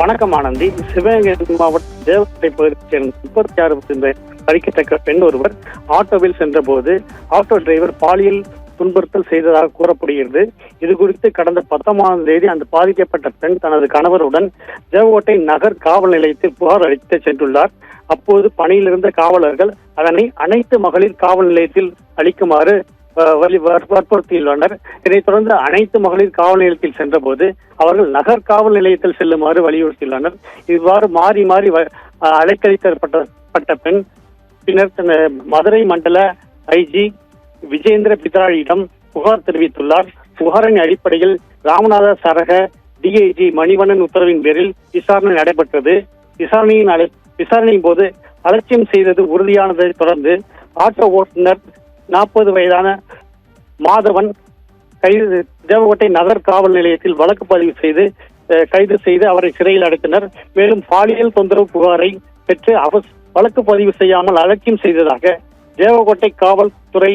வணக்கம் ஆனந்தி. சிவகங்கை மாவட்டம் தேவத்தை பகுதியைச் சேர்ந்த 36 படிக்கத்தக்க பெண் ஒருவர் ஆட்டோவில் சென்ற போது ஆட்டோ டிரைவர் பாலியல் துன்புறுத்தல் செய்ததாக கூறப்படுகிறது. இது குறித்து கடந்த 19ஆம் தேதி அந்த பாதிக்கப்பட்ட பெண் தனது கணவருடன் தேவகோட்டை நகர் காவல் நிலையத்தில் புகார் அளித்து சென்றுள்ளார். அப்போது பணியில் இருந்த காவலர்கள் அதனை அனைத்து மகளிர் காவல் நிலையத்தில் அளிக்குமாறு வற்புறுத்தியுள்ளனர். இதைத் தொடர்ந்து அனைத்து மகளிர் காவல் நிலையத்தில் சென்ற போது அவர்கள் நகர் காவல் நிலையத்தில் செல்லுமாறு வலியுறுத்தியுள்ளனர். இவ்வாறு மாறி மாறி அலைக்கழிக்கப்பட்ட பெண் பின்னர் மதுரை மண்டல ஐஜி விஜேந்திர பிதாரியிடம் புகார் தெரிவித்துள்ளார். புகாரின் அடிப்படையில் ராமநாத சரக டிஐஜி மணிவண்ணன் உத்தரவின் பேரில் விசாரணை நடைபெற்றது. விசாரணையின் போது அலட்சியம் செய்தது உறுதியானதை தொடர்ந்து ஆட்டோ ஓட்டுநர் 40 வயதான மாதவன் தேவகோட்டை நகர் காவல் நிலையத்தில் வழக்கு பதிவு கைது செய்து அவரை சிறையில் அடைத்தனர். மேலும் பாலியல் தொந்தரவு புகாரை பெற்று வழக்கு பதிவு செய்யாமல் அலட்சியம் செய்ததாக தேவகோட்டை காவல்துறை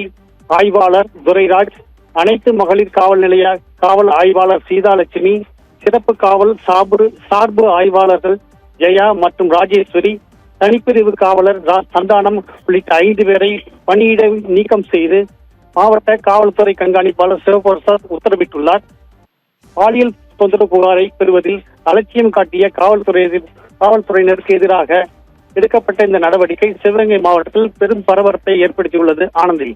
ஆய்வாளர் துரைராஜ், அனைத்து மகளிர் காவல் நிலைய காவல் ஆய்வாளர் சீதாலட்சுமி, சிறப்பு காவல் சார்பு ஆய்வாளர்கள் ஜெயா மற்றும் ராஜேஸ்வரி, தனிப்பிரிவு காவலர் சந்தானம் உள்ளிட்ட 5 பேரை பணியிட நீக்கம் செய்து மாவட்ட காவல்துறை கண்காணிப்பாளர் சிவபிரசாத் உத்தரவிட்டுள்ளார். பாலியல் தொந்தரவு புகாரை பெறுவதில் அலட்சியம் காட்டிய காவல்துறையினருக்கு எதிராக எடுக்கப்பட்ட இந்த நடவடிக்கை சிவகங்கை மாவட்டத்தில் பெரும் பரபரப்பை ஏற்படுத்தியுள்ளது. ஆனந்தி.